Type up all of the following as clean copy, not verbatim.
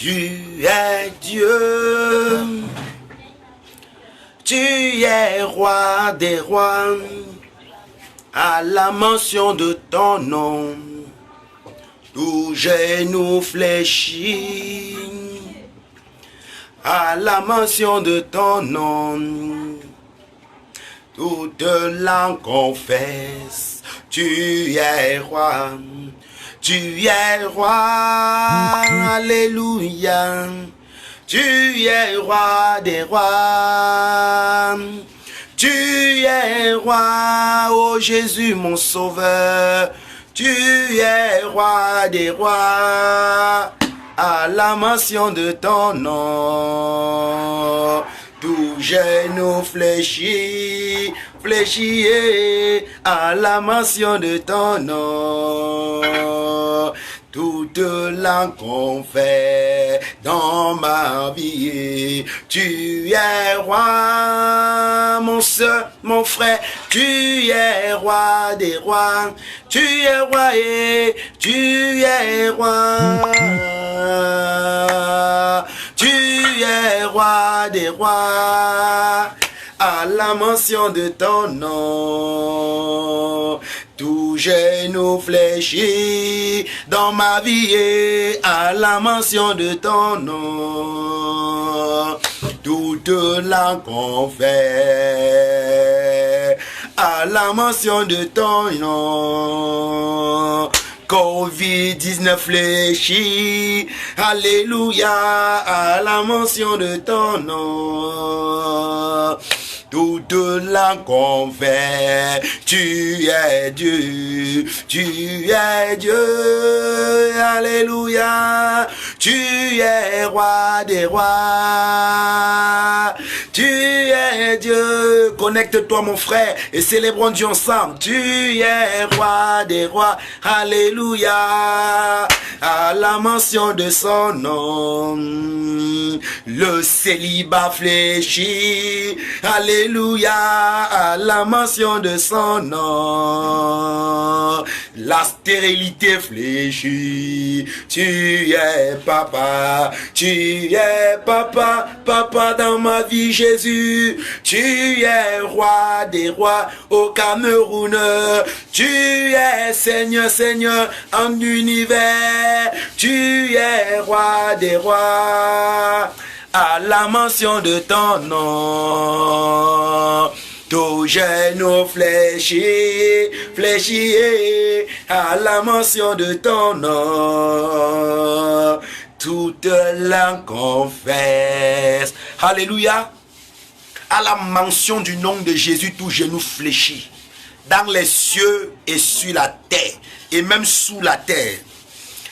Tu es Dieu, tu es roi des rois, à la mention de ton nom, tout genou fléchit, à la mention de ton nom, toute langue confesse, tu es roi. Tu es roi, alléluia. Tu es roi des rois. Tu es roi, ô Jésus mon sauveur. Tu es roi des rois. À la mention de ton nom, tout genou fléchit, fléchit à la mention de ton nom. Toute langue confesse dans ma vie. Tu es roi, mon soeur, mon frère. Tu es roi des rois. Tu es roi et tu es roi. Tu es roi des rois. À la mention de ton nom, tout genou fléchit dans ma vie et à la mention de ton nom, toute langue confesse à la mention de ton nom. Covid-19 fléchit, alléluia, à la mention de ton nom. Toute langue confesse, tu es Dieu, alléluia, tu es roi des rois, tu es Dieu. Connecte-toi mon frère et célébrons Dieu ensemble. Tu es roi des rois, alléluia, à la mention de son nom. Le célibat fléchit, alléluia, à la mention de son nom. La stérilité fléchit, tu es papa, papa dans ma vie Jésus. Tu es roi des rois au Cameroun. Tu es Seigneur en univers. Tu es roi des rois. À la mention de ton nom, tout genou fléchit, à la mention de ton nom, toute langue confesse. Alléluia. À la mention du nom de Jésus, tout genou fléchit, dans les cieux et sur la terre, et même sous la terre.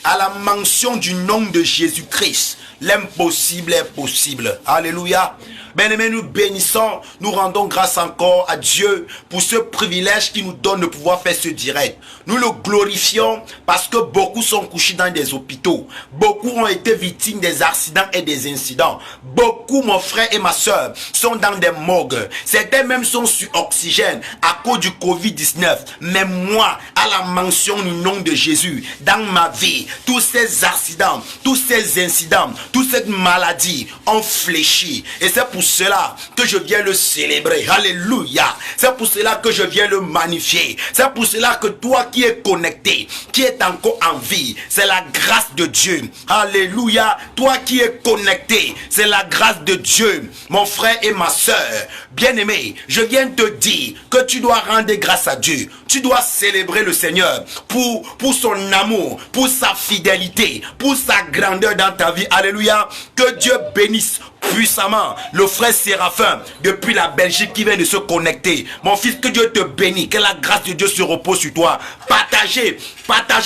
À la mention du nom de Jésus-Christ, l'impossible est possible. Alléluia. Bien-aimés, nous bénissons, nous rendons grâce encore à Dieu pour ce privilège qui nous donne de pouvoir faire ce direct. Nous le glorifions parce que beaucoup sont couchés dans des hôpitaux. Beaucoup ont été victimes des accidents et des incidents. Beaucoup, mon frère et ma soeur, sont dans des morgues. Certains même sont sur oxygène à cause du Covid-19. Mais moi, à la mention du nom de Jésus, dans ma vie, tous ces accidents, tous ces incidents, toute cette maladie ont fléchi. Et c'est pour cela que je viens le célébrer. Alléluia. C'est pour cela que je viens le magnifier. C'est pour cela que toi qui es connecté, qui es encore en vie, c'est la grâce de Dieu. Alléluia. Toi qui es connecté, c'est la grâce de Dieu. Mon frère et ma soeur, bien-aimé, je viens te dire que tu dois rendre grâce à Dieu. Tu dois célébrer le Seigneur pour son amour, pour sa fidélité, pour sa grandeur dans ta vie. Alléluia. Que Dieu bénisse puissamment le frère Séraphin depuis la Belgique qui vient de se connecter. Mon fils, que Dieu te bénisse, que la grâce de Dieu se repose sur toi. Partagez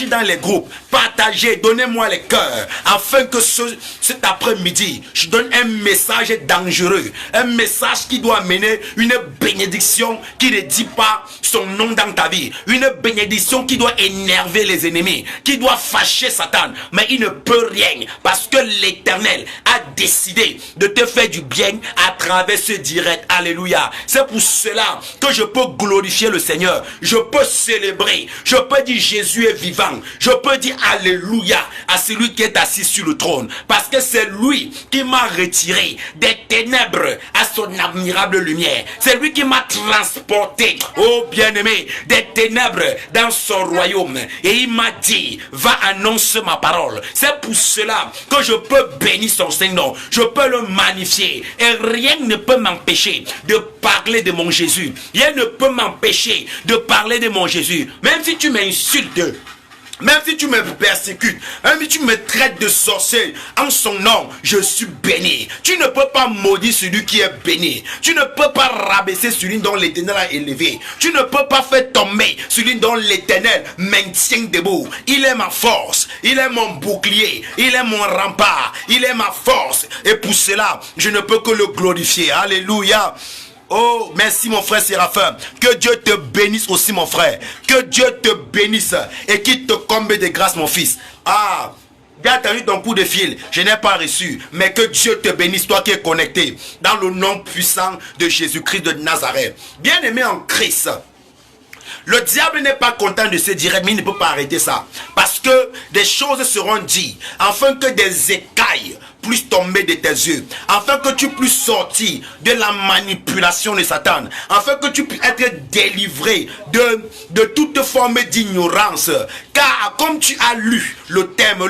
dans les groupes, partagez, donnez-moi les cœurs, afin que cet après-midi, je donne un message dangereux, un message qui doit mener une bénédiction qui ne dit pas son nom dans ta vie, une bénédiction qui doit énerver les ennemis, qui doit fâcher Satan, mais il ne peut rien parce que l'Éternel a décidé de te faire du bien à travers ce direct. Alléluia. C'est pour cela que je peux glorifier le Seigneur. Je peux célébrer. Je peux dire Jésus est vivant. Je peux dire Alléluia à celui qui est assis sur le trône. Parce que c'est lui qui m'a retiré des ténèbres à son admirable lumière. C'est lui qui m'a transporté, oh bien-aimé, des ténèbres dans son royaume. Et il m'a dit, va annoncer ma parole. C'est pour cela que je peux bénir son Saint-Nom. Je peux le magnifier. Et rien ne peut m'empêcher de parler de mon Jésus. Rien ne peut m'empêcher de parler de mon Jésus. Même si tu m'insultes, même si tu me persécutes, même si tu me traites de sorcier, en son nom, je suis béni. Tu ne peux pas maudire celui qui est béni. Tu ne peux pas rabaisser celui dont l'Éternel a élevé. Tu ne peux pas faire tomber celui dont l'Éternel maintient debout. Il est ma force, il est mon bouclier, il est mon rempart, il est ma force. Et pour cela, je ne peux que le glorifier. Alléluia. Oh, merci mon frère Séraphin. Que Dieu te bénisse aussi mon frère. Que Dieu te bénisse et qu'il te comble de grâce mon fils. Ah, bien entendu ton coup de fil, je n'ai pas reçu. Mais que Dieu te bénisse, toi qui es connecté. Dans le nom puissant de Jésus-Christ de Nazareth. Bien-aimé en Christ. Le diable n'est pas content de se dire, mais il ne peut pas arrêter ça. Parce que des choses seront dites, afin que des écailles puissent tomber de tes yeux, afin que tu puisses sortir de la manipulation de Satan, afin que tu puisses être délivré de toute forme d'ignorance. Car comme tu as lu le thème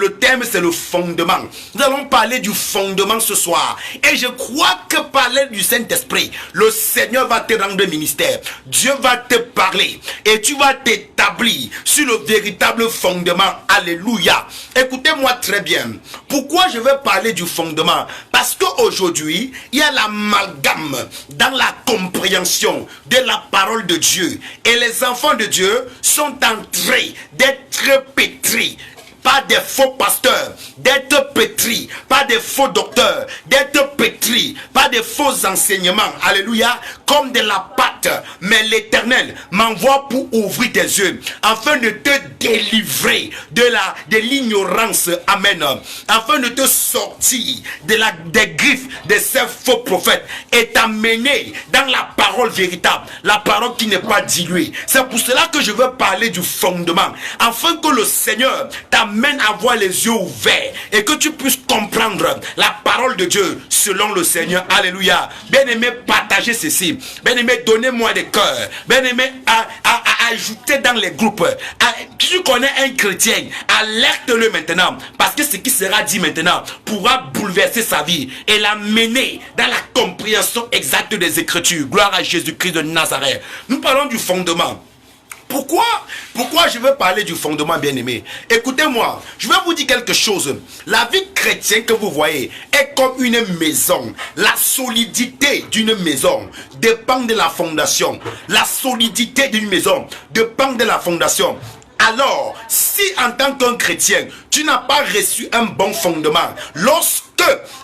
c'est le fondement. Nous allons parler du fondement ce soir. Et je crois que par l'aide du Saint-Esprit, le Seigneur va te rendre ministère. Dieu va te parler. Et tu vas t'établir sur le véritable fondement. Alléluia. Écoutez-moi très bien. Pourquoi je vais parler du fondement? Parce qu'aujourd'hui, il y a l'amalgame dans la compréhension de la parole de Dieu. Et les enfants de Dieu sont en train d'être pétris. Pas des faux pasteurs, d'être pétris, pas des faux docteurs, d'être pétris, pas des faux enseignements, alléluia, comme de la pâte. Mais l'Éternel m'envoie pour ouvrir tes yeux, afin de te délivrer de l'ignorance, amen, afin de te sortir des griffes de ces faux prophètes et t'amener dans la parole véritable, la parole qui n'est pas diluée. C'est pour cela que je veux parler du fondement, afin que le Seigneur t'amène à avoir les yeux ouverts et que tu puisses comprendre la parole de Dieu selon le Seigneur. Alléluia. Bien-aimé, partagez ceci. Bien-aimé, donnez-moi des cœurs. Bien-aimé, ajoutez dans les groupes. Si tu connais un chrétien, alerte-le maintenant, parce que ce qui sera dit maintenant pourra bouleverser sa vie et l'amener dans la compréhension exacte des Écritures. Gloire à Jésus-Christ de Nazareth. Nous parlons du fondement. Pourquoi je veux parler du fondement, bien-aimé? Écoutez-moi, je vais vous dire quelque chose. La vie chrétienne que vous voyez est comme une maison. La solidité d'une maison dépend de la fondation. La solidité d'une maison dépend de la fondation. Alors, si en tant qu'un chrétien, tu n'as pas reçu un bon fondement, lorsque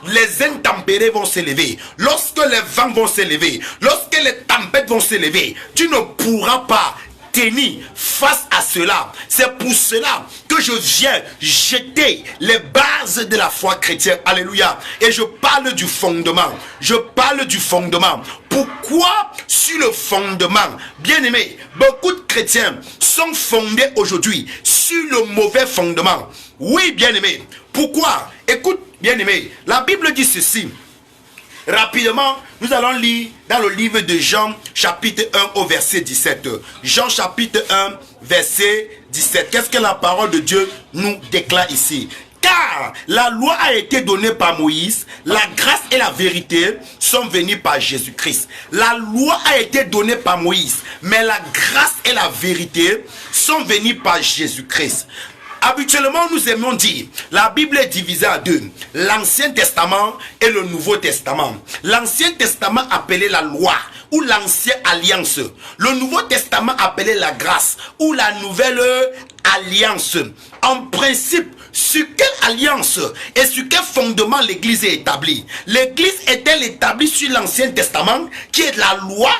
les intempéries vont s'élever, lorsque les vents vont s'élever, lorsque les tempêtes vont s'élever, tu ne pourras pas tenir face à cela. C'est pour cela que je viens jeter les bases de la foi chrétienne. Alléluia. Et je parle du fondement. Je parle du fondement. Pourquoi sur le fondement? Bien aimé, beaucoup de chrétiens sont fondés aujourd'hui sur le mauvais fondement. Oui, bien aimé. Pourquoi? Écoute, bien aimé, la Bible dit ceci. Rapidement, nous allons lire dans le livre de Jean, chapitre 1 au verset 17. Jean, chapitre 1, verset 17. Qu'est-ce que la parole de Dieu nous déclare ici? Car la loi a été donnée par Moïse, la grâce et la vérité sont venues par Jésus-Christ. La loi a été donnée par Moïse, mais la grâce et la vérité sont venues par Jésus-Christ. Habituellement, nous aimons dire, la Bible est divisée en deux, l'Ancien Testament et le Nouveau Testament. L'Ancien Testament appelé la loi ou l'Ancienne Alliance. Le Nouveau Testament appelé la grâce ou la Nouvelle Alliance. En principe, sur quelle alliance et sur quel fondement l'Église est établie? L'Église est-elle établie sur l'Ancien Testament qui est la loi,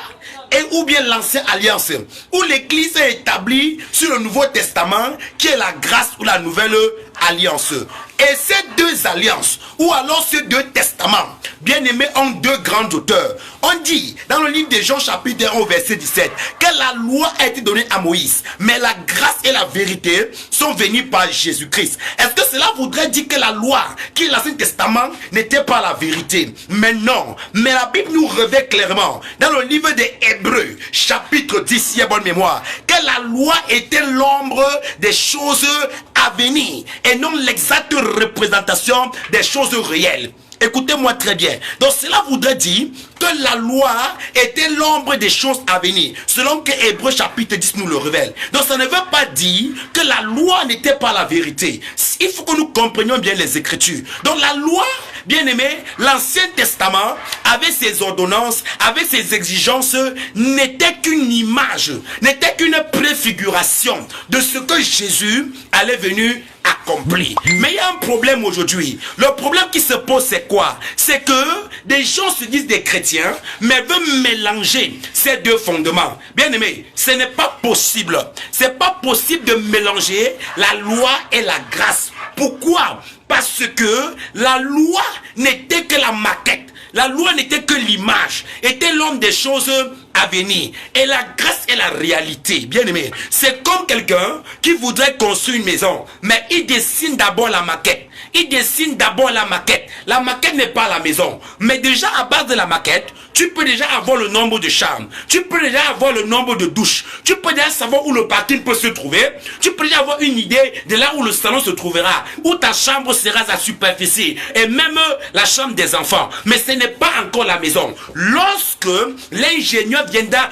et ou bien l'ancienne alliance, où l'église est établie sur le Nouveau Testament qui est la grâce ou la nouvelle alliances. Et ces deux alliances, ou alors ces deux testaments, bien aimés, ont deux grands auteurs. On dit dans le livre de Jean chapitre 1 verset 17 que la loi a été donnée à Moïse, mais la grâce et la vérité sont venues par Jésus-Christ. Est-ce que cela voudrait dire que la loi, qui est l'Ancien Testament, n'était pas la vérité? Mais non. Mais la Bible nous révèle clairement dans le livre des Hébreux chapitre 10, si j'ai bonne mémoire, que la loi était l'ombre des choses à venir et non l'exacte représentation des choses réelles. Écoutez-moi très bien. Donc cela voudrait dire que la loi était l'ombre des choses à venir, selon que Hébreux chapitre 10 nous le révèle. Donc ça ne veut pas dire que la loi n'était pas la vérité. Il faut que nous comprenions bien les Écritures. Donc la loi, bien aimé, l'Ancien Testament, avec ses ordonnances, avec ses exigences, n'était qu'une image, n'était qu'une préfiguration de ce que Jésus allait venir accomplir. Mais il y a un problème aujourd'hui. Le problème qui se pose, c'est quoi? C'est que des gens se disent des chrétiens, mais veulent mélanger ces deux fondements. Bien aimé, ce n'est pas possible. C'est pas possible de mélanger la loi et la grâce. Pourquoi? Parce que la loi n'était que la maquette. La loi n'était que l'image, était l'homme des choses à venir. Et la grâce est la réalité, bien aimé. C'est comme quelqu'un qui voudrait construire une maison, mais il dessine d'abord la maquette. Il dessine d'abord la maquette. La maquette n'est pas la maison. Mais déjà à base de la maquette, tu peux déjà avoir le nombre de chambres. Tu peux déjà avoir le nombre de douches. Tu peux déjà savoir où le parking peut se trouver. Tu peux déjà avoir une idée de là où le salon se trouvera. Où ta chambre sera sa superficie. Et même la chambre des enfants. Mais ce n'est pas encore la maison. Lorsque l'ingénieur viendra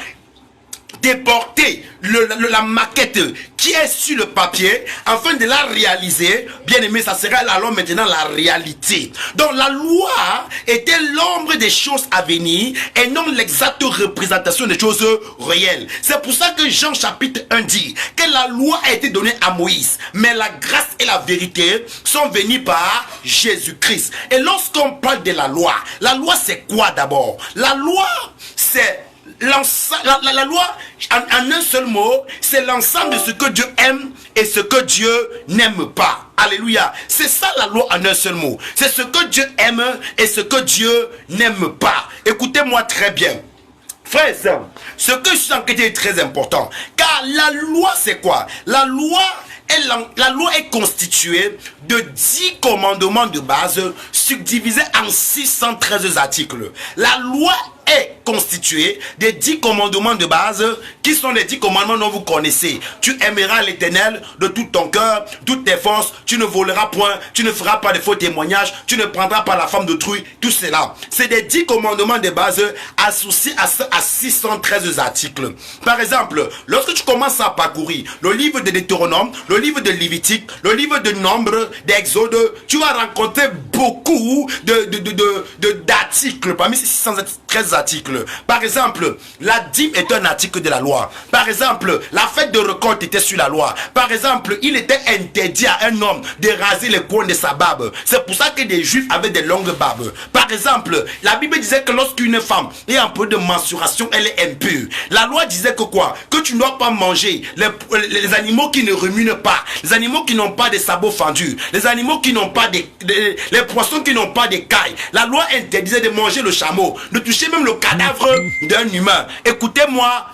déporter la maquette qui est sur le papier afin de la réaliser, bien aimé, ça sera alors maintenant la réalité. Donc la loi était l'ombre des choses à venir et non l'exacte représentation des choses réelles. C'est pour ça que Jean chapitre 1 dit que la loi a été donnée à Moïse, mais la grâce et la vérité sont venues par Jésus-Christ. Et lorsqu'on parle de la loi c'est quoi d'abord? La loi c'est la loi, en un seul mot, c'est l'ensemble de ce que Dieu aime et ce que Dieu n'aime pas. Alléluia. C'est ça la loi en un seul mot. C'est ce que Dieu aime et ce que Dieu n'aime pas. Écoutez-moi très bien. Frères et sœurs, ce que je suis en train de dire est très important. Car la loi, c'est quoi? La loi est constituée de 10 commandements de base subdivisés en 613 articles. La loi est constituée des 10 commandements de base qui sont les 10 commandements dont vous connaissez. Tu aimeras l'Éternel de tout ton cœur, toutes tes forces, tu ne voleras point, tu ne feras pas de faux témoignages, tu ne prendras pas la femme d'autrui, tout cela. C'est des 10 commandements de base associés à 613 articles. Par exemple, lorsque tu commences à parcourir le livre de Deutéronome, le livre de Lévitique, le livre de Nombre, d'Exode, tu vas rencontrer beaucoup d'articles parmi ces 613 articles. Par exemple, la dîme est un article de la loi. Par exemple, la fête de récolte était sur la loi. Par exemple, il était interdit à un homme de raser les coins de sa barbe. C'est pour ça que des juifs avaient des longues barbes. Par exemple, la Bible disait que lorsqu'une femme est en peu de menstruation, elle est impure. La loi disait que quoi? Que tu ne dois pas manger les animaux qui ne remuent pas, les animaux qui n'ont pas de sabots fendus, les animaux qui n'ont pas les poissons qui n'ont pas d'écailles. La loi interdisait de manger le chameau, de toucher même le cadavre d'un humain. Écoutez-moi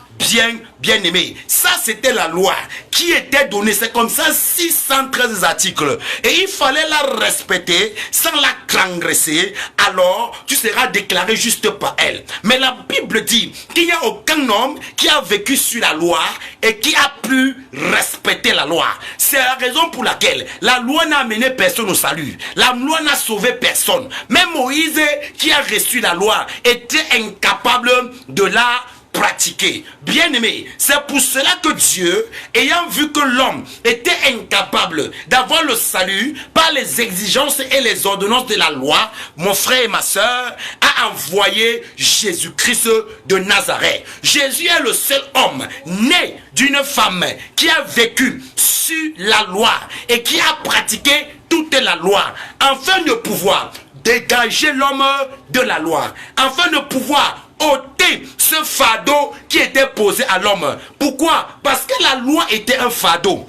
bien aimé, ça c'était la loi qui était donnée, c'est comme ça 613 articles et il fallait la respecter sans la transgresser, alors tu seras déclaré juste par elle. Mais la Bible dit qu'il n'y a aucun homme qui a vécu sur la loi et qui a pu respecter la loi. C'est la raison pour laquelle la loi n'a amené personne au salut, la loi n'a sauvé personne. Même Moïse qui a reçu la loi était incapable de la pratiquer. Bien aimé, c'est pour cela que Dieu, ayant vu que l'homme était incapable d'avoir le salut par les exigences et les ordonnances de la loi, mon frère et ma soeur, a envoyé Jésus-Christ de Nazareth. Jésus est le seul homme né d'une femme qui a vécu sur la loi et qui a pratiqué toute la loi, afin de pouvoir dégager l'homme de la loi, afin de pouvoir ôter ce fardeau qui était posé à l'homme. Pourquoi? Parce que la loi était un fardeau.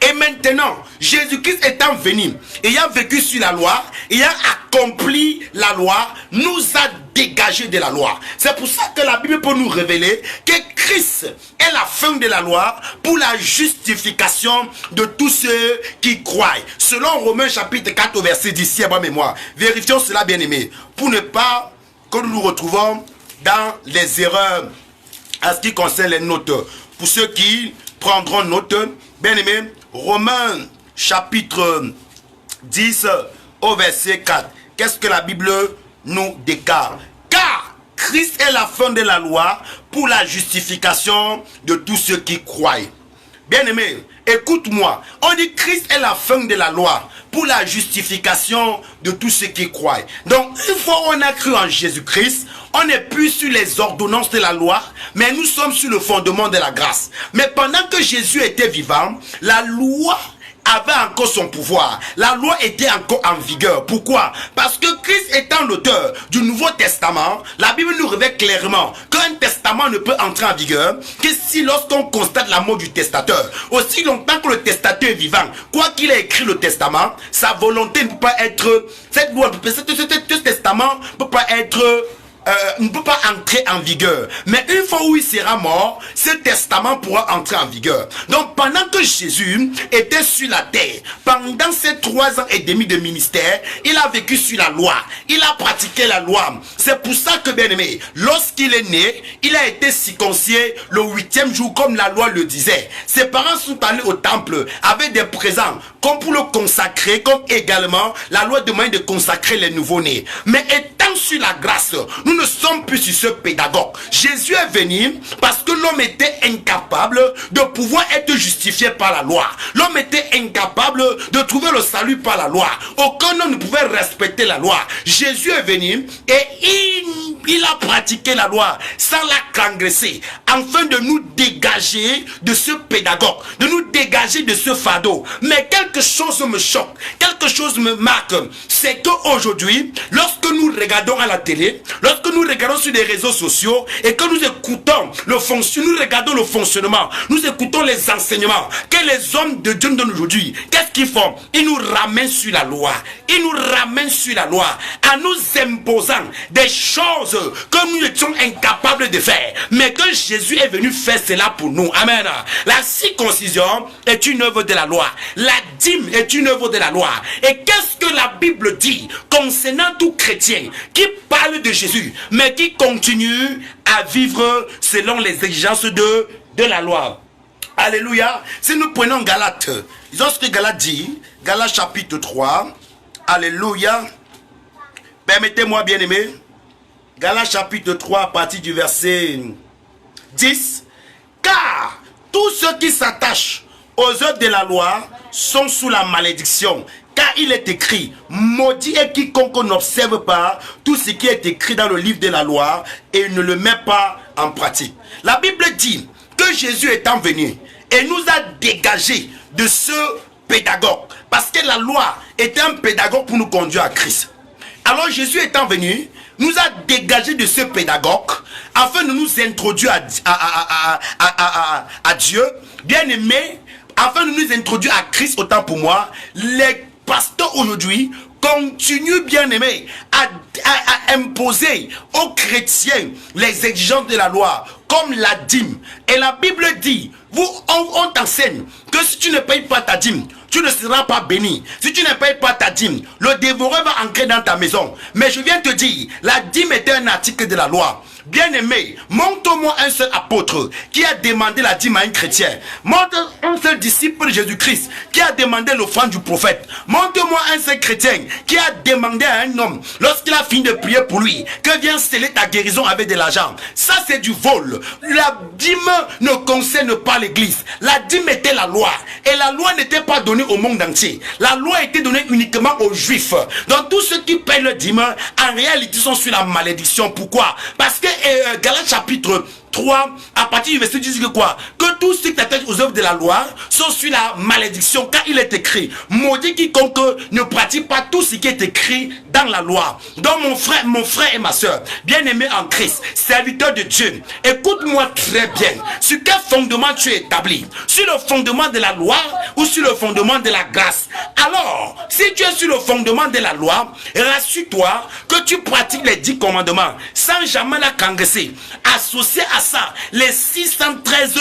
Et maintenant, Jésus-Christ étant venu, ayant vécu sur la loi, ayant accompli la loi, nous a dégagé de la loi. C'est pour ça que la Bible peut nous révéler que Christ est la fin de la loi pour la justification de tous ceux qui croient. Selon Romains chapitre 4 au verset 10, si à ma mémoire. Vérifions cela, bien aimé, pour ne pas que nous nous retrouvons dans les erreurs en ce qui concerne les notes. Pour ceux qui prendront note, bien aimé, Romains chapitre 10 au verset 4. Qu'est-ce que la Bible nous déclare? Car Christ est la fin de la loi pour la justification de tous ceux qui croient. Bien aimé, écoute-moi. On dit Christ est la fin de la loi pour la justification de tous ceux qui croient. Donc, une fois on a cru en Jésus-Christ, on n'est plus sur les ordonnances de la loi, mais nous sommes sur le fondement de la grâce. Mais pendant que Jésus était vivant, la loi avait encore son pouvoir. La loi était encore en vigueur. Pourquoi? Parce que Christ étant l'auteur du Nouveau Testament, la Bible nous révèle clairement qu'un testament ne peut entrer en vigueur que si lorsqu'on constate la mort du testateur. Aussi longtemps que le testateur est vivant, quoi qu'il ait écrit le testament, sa volonté ne peut pas être... Cette loi, ce testament ne peut pas être... ne peut pas entrer en vigueur. Mais une fois où il sera mort, ce testament pourra entrer en vigueur. Donc pendant que Jésus était sur la terre, pendant ces 3 ans et demi de ministère, il a vécu sur la loi. Il a pratiqué la loi. C'est pour ça que, bien aimé, lorsqu'il est né, il a été circoncisé le 8e jour comme la loi le disait. Ses parents sont allés au temple avec des présents comme pour le consacrer, comme également la loi demande de consacrer les nouveaux-nés. Mais étant sur la grâce, nous ne sommes plus sur ce pédagogue. Jésus est venu parce que l'homme était incapable de pouvoir être justifié par la loi. L'homme était incapable de trouver le salut par la loi. Aucun homme ne pouvait respecter la loi. Jésus est venu et il a pratiqué la loi sans la transgresser, afin de nous dégager de ce pédagogue, de nous dégager de ce fardeau. Mais quelque chose me choque, quelque chose me marque, c'est qu'aujourd'hui, lorsque nous regardons à la télé, lorsque nous regardons sur les réseaux sociaux et que nous écoutons nous regardons le fonctionnement, nous écoutons les enseignements que les hommes de Dieu nous donnent aujourd'hui, qu'est-ce qu'ils font? Ils nous ramènent sur la loi. Ils nous ramènent sur la loi en nous imposant des choses que nous étions incapables de faire, mais que Jésus est venu faire cela pour nous. Amen. La circoncision est une œuvre de la loi. La dîme est une œuvre de la loi. Et qu'est-ce que la Bible dit concernant tout chrétien qui parle de Jésus, mais qui continue à vivre selon les exigences de la loi? Alléluia. Si nous prenons Galates, disons ce que Galates dit, Galates chapitre 3, alléluia. Permettez-moi, bien aimé, Galates chapitre 3 à partir du verset 10. Car tous ceux qui s'attachent aux œuvres de la loi sont sous la malédiction. Car il est écrit, maudit est quiconque n'observe pas tout ce qui est écrit dans le livre de la loi et ne le met pas en pratique. La Bible dit que Jésus étant venu et nous a dégagés de ce pédagogue. Parce que la loi était un pédagogue pour nous conduire à Christ. Alors Jésus étant venu, nous a dégagés de ce pédagogue afin de nous introduire à Dieu. Bien aimé, afin de nous introduire à Christ, autant pour moi, les pasteurs aujourd'hui continuent, bien aimé, à imposer aux chrétiens les exigences de la loi, comme la dîme. Et la Bible dit, on t'enseigne que si tu ne payes pas ta dîme, tu ne seras pas béni. Si tu ne payes pas ta dîme, le dévoreur va entrer dans ta maison. Mais je viens te dire, la dîme est un article de la loi. Bien aimé, montre-moi un seul apôtre qui a demandé la dîme à un chrétien. Montre un seul disciple de Jésus-Christ qui a demandé l'offrande du prophète. Montre-moi un seul chrétien qui a demandé à un homme, lorsqu'il a fini de prier pour lui, que viens sceller ta guérison avec de l'argent. Ça, c'est du vol. La dîme ne concerne pas l'église. La dîme était la loi. Et la loi n'était pas donnée au monde entier. La loi était donnée uniquement aux juifs. Donc tous ceux qui payent le dîme, en réalité, sont sur la malédiction. Pourquoi? Parce que Galates chapitre 3, à partir du verset 10, que quoi? Que tous ceux qui attachent aux œuvres de la loi sont sur la malédiction, car il est écrit, maudit quiconque ne pratique pas tout ce qui est écrit dans la loi. Donc mon frère et ma soeur, bien-aimés en Christ, serviteurs de Dieu, écoute-moi très bien. Sur quel fondement tu es établi? Sur le fondement de la loi ou sur le fondement de la grâce? Alors, si tu es sur le fondement de la loi, rassure-toi que tu pratiques les 10 commandements sans jamais la transgresser. Associé à ça, les 613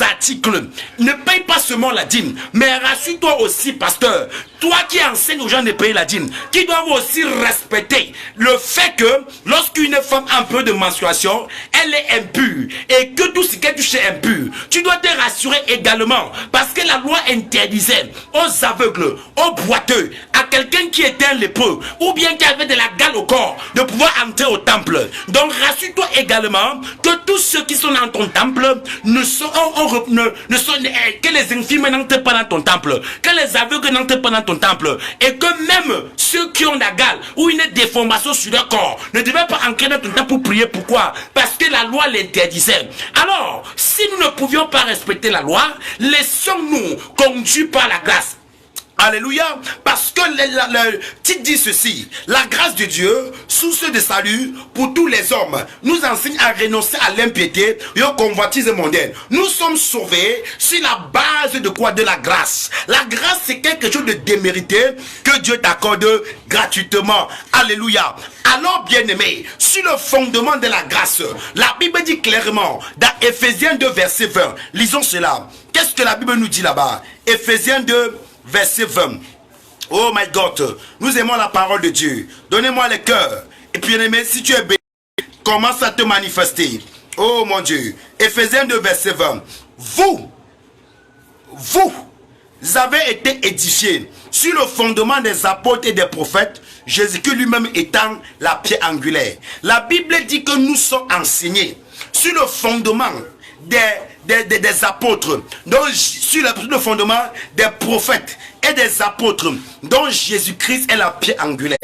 articles. Ne paye pas seulement la dîme, mais rassure-toi aussi, pasteur, toi qui enseignes aux gens de payer la dîme, qui doivent aussi respecter le fait que lorsqu'une femme a un peu de menstruation, elle est impure, et que tout ce qu'elle touche est impur. Tu dois te rassurer également, parce que la loi interdisait aux aveugles, aux boiteux, à quelqu'un qui était un lépreux, ou bien qui avait de la gale au corps, de pouvoir entrer au temple. Donc rassure-toi également que tous ceux qui sont dans ton temple que les infirmes n'entrent pas dans ton temple, que les aveugles n'entrent pas dans ton temple, et que même ceux qui ont la gale ou une déformation sur leur corps ne devaient pas entrer dans ton temple pour prier. Pourquoi? Parce que la loi l'interdisait. Alors, si nous ne pouvions pas respecter la loi, laissons-nous conduire par la grâce. Alléluia. Parce que le titre dit ceci: la grâce de Dieu, source de salut pour tous les hommes, nous enseigne à renoncer à l'impiété et aux convoitises mondaines. Nous sommes sauvés sur la base de quoi? De la grâce. La grâce, c'est quelque chose de démérité que Dieu t'accorde gratuitement. Alléluia. Alors, bien-aimés, sur le fondement de la grâce, la Bible dit clairement dans Ephésiens 2 verset 20, lisons cela. Qu'est-ce que la Bible nous dit là-bas? Ephésiens 2 verset 20. Oh my God, nous aimons la parole de Dieu. Donnez-moi le cœur. Et puis, bien aimé, si tu es béni, commence à te manifester. Oh mon Dieu. Ephésiens 2 verset 20. Vous avez été édifiés sur le fondement des apôtres et des prophètes, Jésus-Christ lui-même étant la pierre angulaire. La Bible dit que nous sommes enseignés sur le fondement des apôtres, donc sur le fondement des prophètes et des apôtres, dont Jésus-Christ est la pierre angulaire.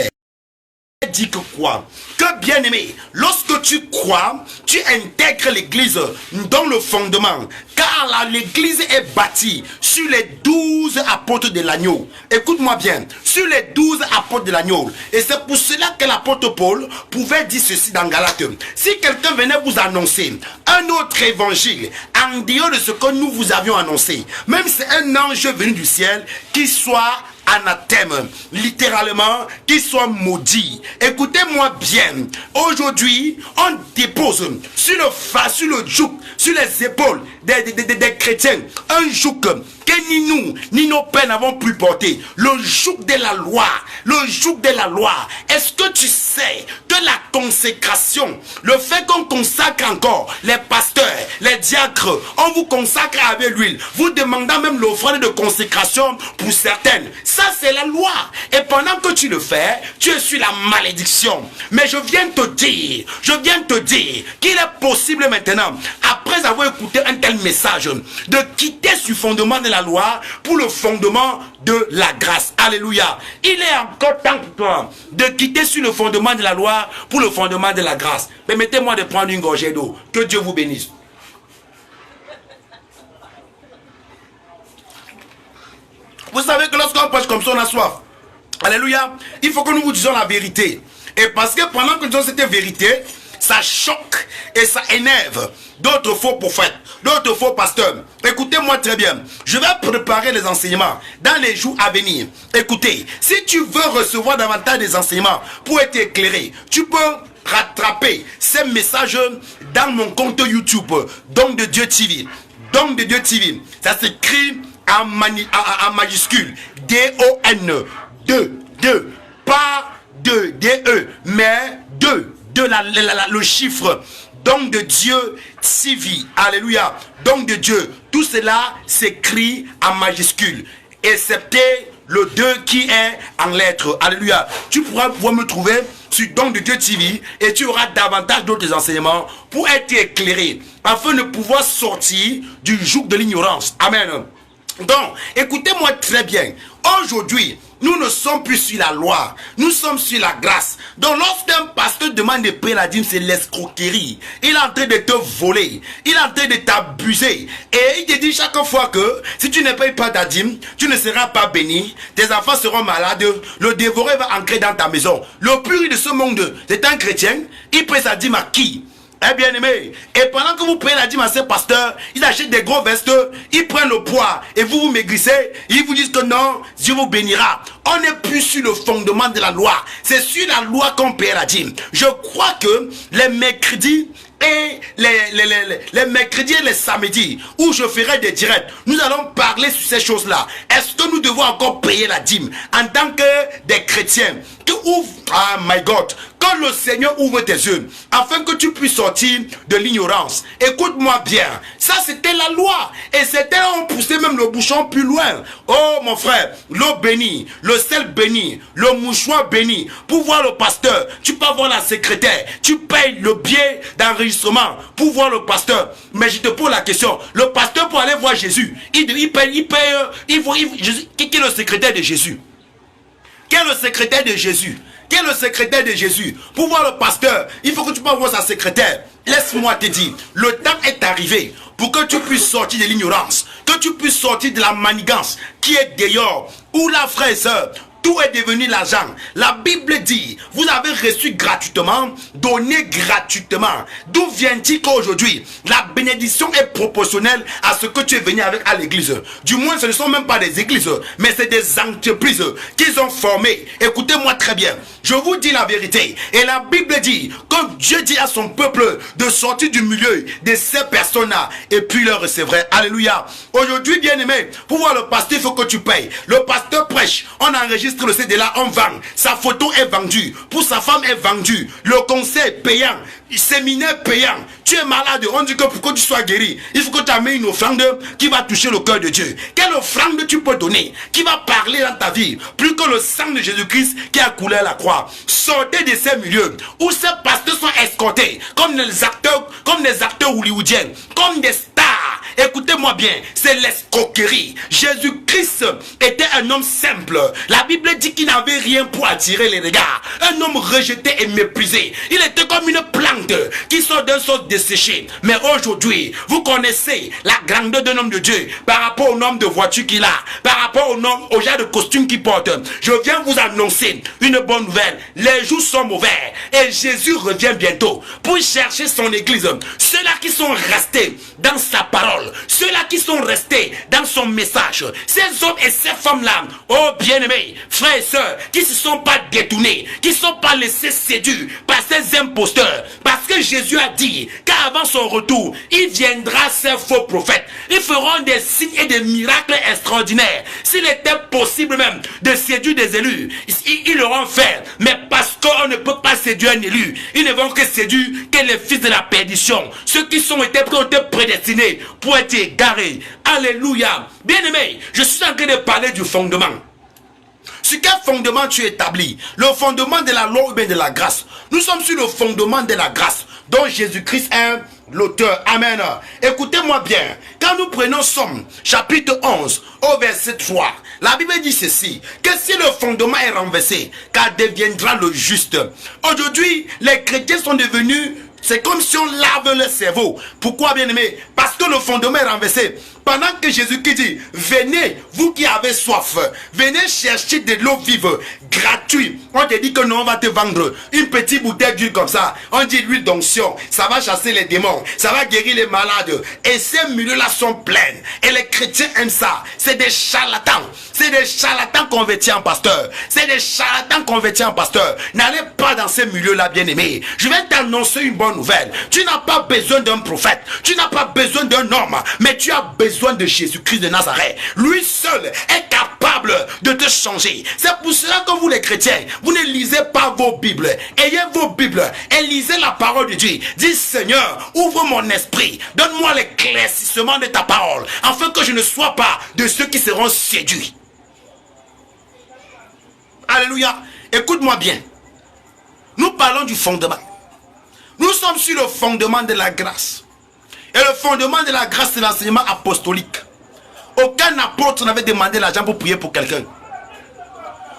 Dit que quoi? Que bien aimé, lorsque tu crois, tu intègres l'église dans le fondement, car l'église est bâtie sur les 12 apôtres de l'agneau. Écoute-moi bien, sur les 12 apôtres de l'agneau. Et c'est pour cela que l'apôtre Paul pouvait dire ceci dans Galates: si quelqu'un venait vous annoncer un autre évangile en dehors de ce que nous vous avions annoncé, même si c'est un ange venu du ciel, qu'il soit anathème, littéralement, qu'il soit maudit. Écoutez-moi bien, aujourd'hui on dépose sur le joug, sur les épaules des chrétiens, un joug que ni nous ni nos pères n'avons pu porter, le joug de la loi. Le joug de la loi. Est-ce que tu sais que la consécration, le fait qu'on consacre encore les pasteurs, les diacres, on vous consacre avec l'huile, vous demandant même l'offrande de consécration pour certaines, ça c'est la loi. Et pendant que tu le fais, tu es sur la malédiction. Mais je viens te dire qu'il est possible maintenant, après avoir écouté un tel message, de quitter ce fondement de la loi pour le fondement de la grâce. Alléluia. Il est encore temps pour toi de quitter sur le fondement de la loi pour le fondement de la grâce. Permettez-moi de prendre une gorgée d'eau. Que Dieu vous bénisse. Vous savez que lorsqu'on prêche comme ça, on a soif. Alléluia. Il faut que nous vous disions la vérité. Et parce que pendant que nous disons cette vérité, ça choque et ça énerve d'autres faux prophètes, d'autres faux pasteurs. Écoutez-moi très bien. Je vais préparer les enseignements dans les jours à venir. Écoutez, si tu veux recevoir davantage des enseignements pour être éclairé, tu peux rattraper ces messages dans mon compte YouTube, Don de Dieu TV. Don de Dieu TV. Ça s'écrit en majuscule. D-O-N. 2. Pas 2. D-E. Mais 2. Le chiffre. Don de Dieu TV. Alléluia. Don de Dieu. Tout cela s'écrit en majuscule. Excepté le 2 qui est en lettres. Alléluia. Tu pourras me trouver sur Don de Dieu TV et tu auras davantage d'autres enseignements pour être éclairé afin de pouvoir sortir du joug de l'ignorance. Amen. Donc, écoutez-moi très bien. Aujourd'hui, Nous ne sommes plus sur la loi. Nous sommes sur la grâce. Donc lorsqu'un pasteur demande de payer la dîme, c'est l'escroquerie. Il est en train de te voler. Il est en train de t'abuser. Et il te dit chaque fois que si tu ne payes pas ta dîme, tu ne seras pas béni. Tes enfants seront malades. Le dévoreur va entrer dans ta maison. Le plus riche de ce monde, c'est un chrétien. Il paye sa dîme à qui? Eh bien aimé, et pendant que vous payez la dîme à ces pasteurs, ils achètent des gros vestes, ils prennent le poids et vous maigrissez, ils vous disent que non, Dieu vous bénira. On n'est plus sur le fondement de la loi, c'est sur la loi qu'on paye la dîme. Je crois que les mercredis et les mercredis et les samedis où je ferai des directs, nous allons parler sur ces choses-là. Est-ce que nous devons encore payer la dîme en tant que des chrétiens qui ouvrent, ah my God, quand le Seigneur ouvre tes yeux afin que tu puisses sortir de l'ignorance? Écoute-moi bien, ça c'était la loi et c'était là on poussait même le bouchon plus loin. Oh mon frère, l'eau bénie, le sel béni, le mouchoir béni. Pour voir le pasteur, tu peux voir la secrétaire, tu payes le billet d'enregistrement pour voir le pasteur. Mais je te pose la question, le pasteur pour aller voir Jésus, il paye, Jésus. Qui est le secrétaire de Jésus? Qui est le secrétaire de Jésus? Qui est le secrétaire de Jésus? Pour voir le pasteur, il faut que tu puisses voir sa secrétaire. Laisse-moi te dire, le temps est arrivé pour que tu puisses sortir de l'ignorance, que tu puisses sortir de la manigance qui est dehors. Ou la frère et soeur, tout est devenu l'argent. La Bible dit, vous avez reçu gratuitement, donné gratuitement. D'où vient-il qu'aujourd'hui, la bénédiction est proportionnelle à ce que tu es venu avec à l'église? Du moins, ce ne sont même pas des églises, mais c'est des entreprises qu'ils ont formées. Écoutez-moi très bien. Je vous dis la vérité. Et la Bible dit, quand Dieu dit à son peuple de sortir du milieu de ces personnes-là, et puis le recevrait. Alléluia. Aujourd'hui, bien aimé, pour voir le pasteur, il faut que tu payes. Le pasteur prêche, on enregistre le CD là, on vend. Sa photo est vendue. Pour sa femme est vendue. Le conseil payant. Séminaire payant. Tu es malade. On dit que pour que tu sois guéri, il faut que tu amènes une offrande qui va toucher le cœur de Dieu. Quelle offrande tu peux donner qui va parler dans ta vie plus que le sang de Jésus-Christ qui a coulé à la croix? Sortez de ces milieux où ces pasteurs sont escortés comme des acteurs hollywoodiens, comme des stars. Écoutez-moi bien, c'est l'escroquerie. Jésus-Christ était un homme simple. La Bible dit qu'il n'avait rien pour attirer les regards. Un homme rejeté et méprisé. Il était comme une plante qui sort d'un sol desséché. Mais aujourd'hui, vous connaissez la grandeur d'un homme de Dieu par rapport au nombre de voitures qu'il a, par rapport au genre de costume qu'il porte. Je viens vous annoncer une bonne nouvelle. Les jours sont mauvais et Jésus revient bientôt pour chercher son église. Ceux-là qui sont restés dans sa parole, ceux-là qui sont restés dans son message, ces hommes et ces femmes-là, oh bien-aimés, frères et sœurs, qui ne se sont pas détournés, qui ne sont pas laissés séduire par ces imposteurs, parce que Jésus a dit qu'avant son retour, il viendra ces faux prophètes, ils feront des signes et des miracles extraordinaires. S'il était possible même de séduire des élus, ils l'auront fait, mais parce qu'on ne peut pas séduire un élu, ils ne vont que séduire que les fils de la perdition, ceux qui ont été prédestinés pour être égarés. Alléluia. Bien-aimé, je suis en train de parler du fondement. Sur quel fondement tu établis? Le fondement de la loi ou bien de la grâce? Nous sommes sur le fondement de la grâce, dont Jésus-Christ est l'auteur. Amen. Écoutez-moi bien. Quand nous prenons Somme, chapitre 11, au verset 3, la Bible dit ceci, que si le fondement est renversé, qu'adviendra le juste? Aujourd'hui, les chrétiens sont devenus, c'est comme si on lave le cerveau. Pourquoi, bien aimé? Parce que le fondement est renversé. Pendant que Jésus-Christ dit, venez, vous qui avez soif, venez chercher de l'eau vive, gratuite. On te dit que non, on va te vendre une petite bouteille d'huile comme ça. On dit l'huile d'onction, ça va chasser les démons, ça va guérir les malades. Et ces milieux-là sont pleins. Et les chrétiens aiment ça. C'est des charlatans. C'est des charlatans convertis en pasteur. C'est des charlatans convertis en pasteur. N'allez pas dans ces milieux-là, bien-aimés. Je vais t'annoncer une bonne nouvelle. Tu n'as pas besoin d'un prophète. Tu n'as pas besoin d'un homme. Mais tu as besoin de Jésus-Christ de Nazareth. Lui seul est capable de te changer. C'est pour cela que vous les chrétiens, vous ne lisez pas vos Bibles. Ayez vos Bibles et lisez la parole de Dieu. Dis Seigneur, ouvre mon esprit. Donne-moi l'éclaircissement de ta parole, afin que je ne sois pas de ceux qui seront séduits. Alléluia. Écoute-moi bien. Nous parlons du fondement. Nous sommes sur le fondement de la grâce. Et le fondement de la grâce, c'est l'enseignement apostolique. Aucun apôtre n'avait demandé l'argent pour prier pour quelqu'un.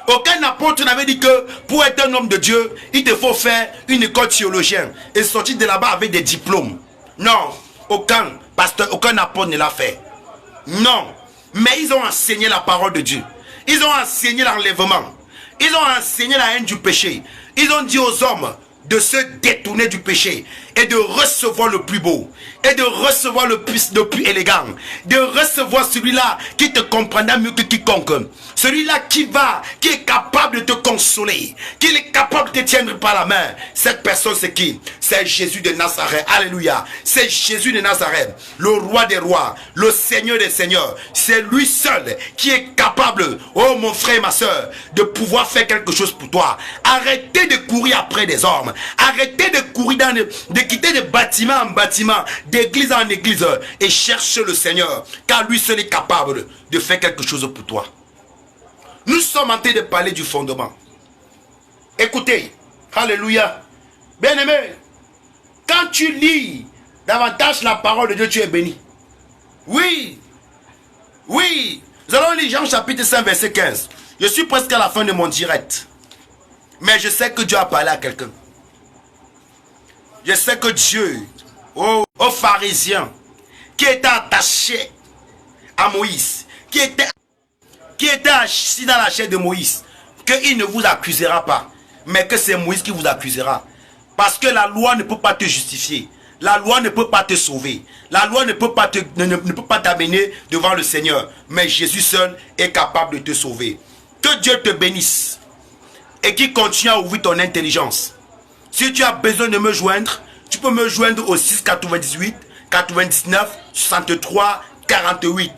Aucun apôtre n'avait dit que pour être un homme de Dieu, il te faut faire une école théologienne et sortir de là-bas avec des diplômes. Non, aucun pasteur, aucun apôtre ne l'a fait. Non, mais ils ont enseigné la parole de Dieu. Ils ont enseigné l'enlèvement. Ils ont enseigné la haine du péché. Ils ont dit aux hommes de se détourner du péché et de recevoir le plus beau et de recevoir le plus élégant, de recevoir celui-là qui te comprendra mieux que quiconque, celui-là qui est capable de te consoler, qui est capable de te tiendre par la main. Cette personne, c'est qui? C'est Jésus de Nazareth. Alléluia. C'est Jésus de Nazareth, le roi des rois, le Seigneur des seigneurs. C'est lui seul qui est capable, oh mon frère et ma soeur, de pouvoir faire quelque chose pour toi. Arrêtez de courir après des hommes. Arrêtez de courir de quitter de bâtiment en bâtiment, d'église en église et cherchez le Seigneur, car lui seul est capable de faire quelque chose pour toi. Nous sommes en train de parler du fondement. Écoutez, alléluia. Bien-aimé, quand tu lis davantage la parole de Dieu, tu es béni. Oui, oui. Nous allons lire Jean chapitre 5 verset 15. Je suis presque à la fin de mon direct. Mais je sais que Dieu a parlé à quelqu'un. Je sais que Dieu, aux pharisiens, qui étaient attachés à Moïse, qui était assis dans la chair de Moïse, qu'il ne vous accusera pas, mais que c'est Moïse qui vous accusera. Parce que la loi ne peut pas te justifier. La loi ne peut pas te sauver. La loi ne peut pas t'amener devant le Seigneur. Mais Jésus seul est capable de te sauver. Que Dieu te bénisse et qu'il continue à ouvrir ton intelligence. Si tu as besoin de me joindre, tu peux me joindre au 6 98 99 63 48.